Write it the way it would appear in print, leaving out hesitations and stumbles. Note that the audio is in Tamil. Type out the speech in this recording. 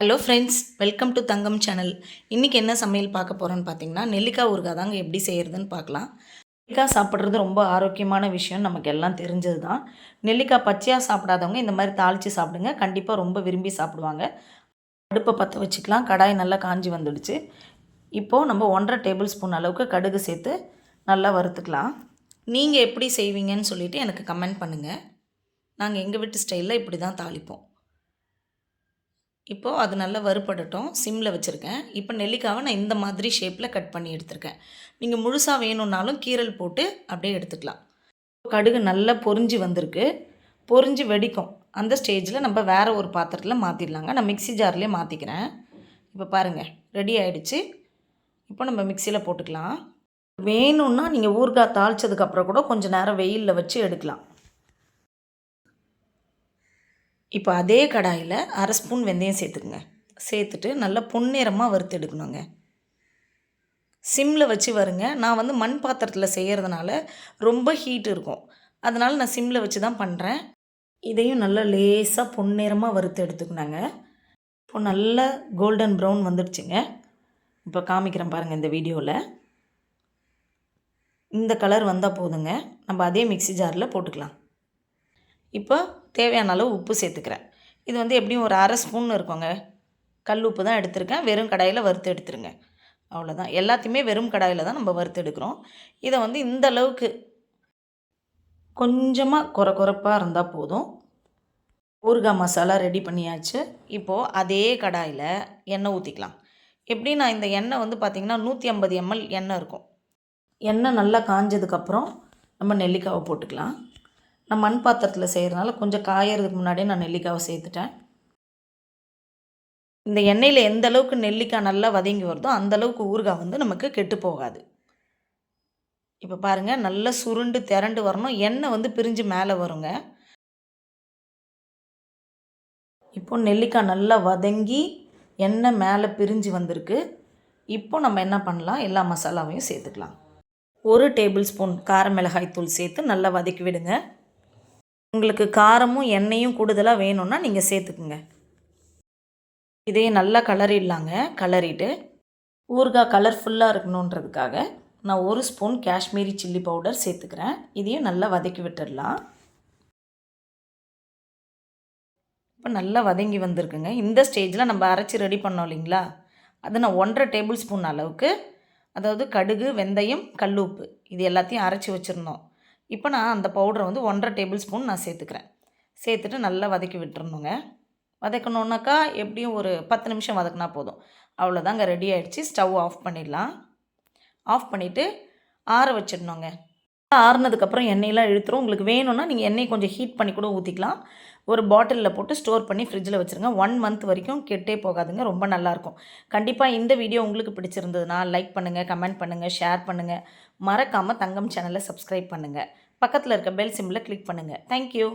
Hello friends, welcome to Thangam channel. இன்றைக்கி என்ன சமையல் பார்க்க போகிறோன்னு பார்த்தீங்கன்னா, நெல்லிக்காய் ஊறுகாய் தாங்க எப்படி செய்கிறதுன்னு பார்க்கலாம். நெல்லிக்காய் சாப்பிட்றது ரொம்ப ஆரோக்கியமான விஷயம், நமக்கு எல்லாம் தெரிஞ்சது தான். நெல்லிக்காய் பச்சையாக சாப்பிடாதவங்க இந்த மாதிரி தாளித்து சாப்பிடுங்க, கண்டிப்பாக ரொம்ப விரும்பி சாப்பிடுவாங்க. அடுப்பை பற்ற வச்சுக்கலாம். கடாய் நல்லா காஞ்சி வந்துடுச்சு. இப்போது நம்ம 1.5 டேபிள் ஸ்பூன் அளவுக்கு கடுகு சேர்த்து நல்லா வறுத்துக்கலாம். நீங்கள் எப்படி செய்வீங்கன்னு சொல்லிவிட்டு எனக்கு கமெண்ட் பண்ணுங்கள். நாங்கள் எங்கள் வீட்டு ஸ்டைலில் இப்படி தான் தாளிப்போம். இப்போது அது நல்லா வறுபடட்டும். சிம்மில் வச்சுருக்கேன். இப்போ நெல்லிக்காவை நான் இந்த மாதிரி ஷேப்பில் கட் பண்ணி எடுத்துருக்கேன். நீங்கள் முழுசாக வேணும்னாலும் கீரல் போட்டு அப்படியே எடுத்துக்கலாம். கடுகு நல்லா பொரிஞ்சு வந்திருக்கு. பொரிஞ்சு வெடிக்கும். அந்த ஸ்டேஜில் நம்ம வேறு ஒரு பாத்திரத்தில் மாற்றிடலாங்க. நான் மிக்ஸி ஜார்லேயே மாற்றிக்கிறேன். இப்போ பாருங்கள், ரெடி ஆகிடுச்சு. இப்போ நம்ம மிக்சியில் போட்டுக்கலாம். வேணும்னா நீங்கள் ஊறுகாய் தாளித்ததுக்கப்புறம் கூட கொஞ்சம் நேரம் வெயிலில் வச்சு எடுக்கலாம். இப்போ அதே கடாயில் 1/2 ஸ்பூன் வெந்தயம் சேர்த்துக்குங்க. சேர்த்துட்டு நல்லா பொன்னிறமாக வறுத்து எடுக்கணுங்க. சிம்மில் வச்சு வருங்க. நான் வந்து மண் பாத்திரத்தில் செய்கிறதுனால ரொம்ப ஹீட் இருக்கும். அதனால் நான் சிம்மில் வச்சு தான் பண்ணுறேன். இதையும் நல்லா லேசாக பொன்னிறமாக வறுத்து எடுத்துக்கணுங்க. இப்போ நல்லா கோல்டன் ப்ரௌன் வந்துடுச்சுங்க. இப்போ காமிக்கிறேன் பாருங்கள் இந்த வீடியோவில். இந்த கலர் வந்தால் போதுங்க. நம்ம அதே மிக்ஸி ஜாரில் போட்டுக்கலாம். இப்போ தேவையான அளவு உப்பு சேர்த்துக்கிறேன். இது வந்து எப்படியும் ஒரு 1/2 ஸ்பூன் இருக்குங்க. கல் உப்பு தான் எடுத்திருக்கேன். வெறும் கடாயில் வறுத்து எடுத்துருங்க. அவ்வளோதான். எல்லாத்தையுமே வெறும் கடாயில் தான் நம்ம வறுத்து எடுக்கிறோம். இதை வந்து இந்த அளவுக்கு கொஞ்சமாக கொரப்பாக இருந்தால் போதும். ஊறுகாய் மசாலா ரெடி பண்ணியாச்சு. இப்போது அதே கடாயில் எண்ணெய் ஊற்றிக்கலாம். எப்படி நான் இந்த எண்ணெய் வந்து பார்த்திங்கன்னா 150 ml எண்ணெய் இருக்கும். எண்ணெய் நல்லா காஞ்சதுக்கப்புறம் நம்ம நெல்லிக்காவை போட்டுக்கலாம். நான் மண் பாத்திரத்தில் செய்கிறதுனால கொஞ்சம் காயறதுக்கு முன்னாடியே நான் நெல்லிக்காவை சேர்த்துட்டேன். இந்த எண்ணெயில் எந்த அளவுக்கு நெல்லிக்காய் நல்லா வதங்கி வருதோ அந்தளவுக்கு ஊறுகாய் வந்து நமக்கு கெட்டு போகாது. இப்போ பாருங்கள், நல்லா சுருண்டு திரண்டு வரணும். எண்ணெய் வந்து பிரிஞ்சு மேலே வருங்க. இப்போ நெல்லிக்காய் நல்லா வதங்கி எண்ணெய் மேலே பிரிஞ்சு வந்திருக்கு. இப்போ நம்ம என்ன பண்ணலாம், எல்லா மசாலாவையும் சேர்த்துக்கலாம். 1 டேபிள் ஸ்பூன் கார மிளகாய் தூள் சேர்த்து நல்லா வதக்கி விடுங்க. உங்களுக்கு காரமும் எண்ணெயும் கூடுதலாக வேணும்னா நீங்கள் சேர்த்துக்குங்க. இதையும் நல்லா கலரிடலாங்க. கலரிட்டு ஊறுகாய் கலர்ஃபுல்லாக இருக்கணுன்றதுக்காக நான் 1 ஸ்பூன் காஷ்மீரி சில்லி பவுடர் சேர்த்துக்கிறேன். இதையும் நல்லா வதக்கி விட்டுடலாம். இப்போ நல்லா வதங்கி வந்திருக்குங்க. இந்த ஸ்டேஜில் நம்ம அரைச்சி ரெடி பண்ணோம் இல்லைங்களா, அது நான் 1.5 டேபிள் ஸ்பூன் அளவுக்கு, அதாவது கடுகு, வெந்தயம், கல் உப்பு இது எல்லாத்தையும் அரைச்சி வச்சுருந்தோம். இப்போ நான் அந்த பவுடரை வந்து 1.5 டேபிள் ஸ்பூன் நான் சேர்த்துக்கிறேன். சேர்த்துட்டு நல்லா வதக்கி விட்டுறணுங்க. வதக்கணுன்னாக்கா எப்படியும் ஒரு 10 நிமிஷம் வதக்கினா போதும். அவ்வளோதாங்க, ரெடி ஆகிடுச்சு. ஸ்டவ் ஆஃப் பண்ணிடலாம். ஆஃப் பண்ணிவிட்டு ஆற வச்சிடணுங்க. ஆறுனதுக்கப்புறம் எண்ணெயெலாம் இழுத்துரும். உங்களுக்கு வேணும்னா நீங்கள் எண்ணெய் கொஞ்சம் ஹீட் பண்ணி கூட ஊற்றிக்கலாம். ஒரு பாட்டிலில் போட்டு ஸ்டோர் பண்ணி ஃப்ரிட்ஜில் வச்சுருங்க. 1 மந்த் வரைக்கும் கெட்டே போகாதுங்க. ரொம்ப நல்லாயிருக்கும். கண்டிப்பாக இந்த வீடியோ உங்களுக்கு பிடிச்சிருந்ததுன்னா லைக் பண்ணுங்கள், கமெண்ட் பண்ணுங்கள், ஷேர் பண்ணுங்கள். மறக்காமல் தங்கம் சேனலை சப்ஸ்கிரைப் பண்ணுங்கள். பக்கத்தில் இருக்க பெல் சிம்பிளை கிளிக் பண்ணுங்கள். தேங்க்யூ.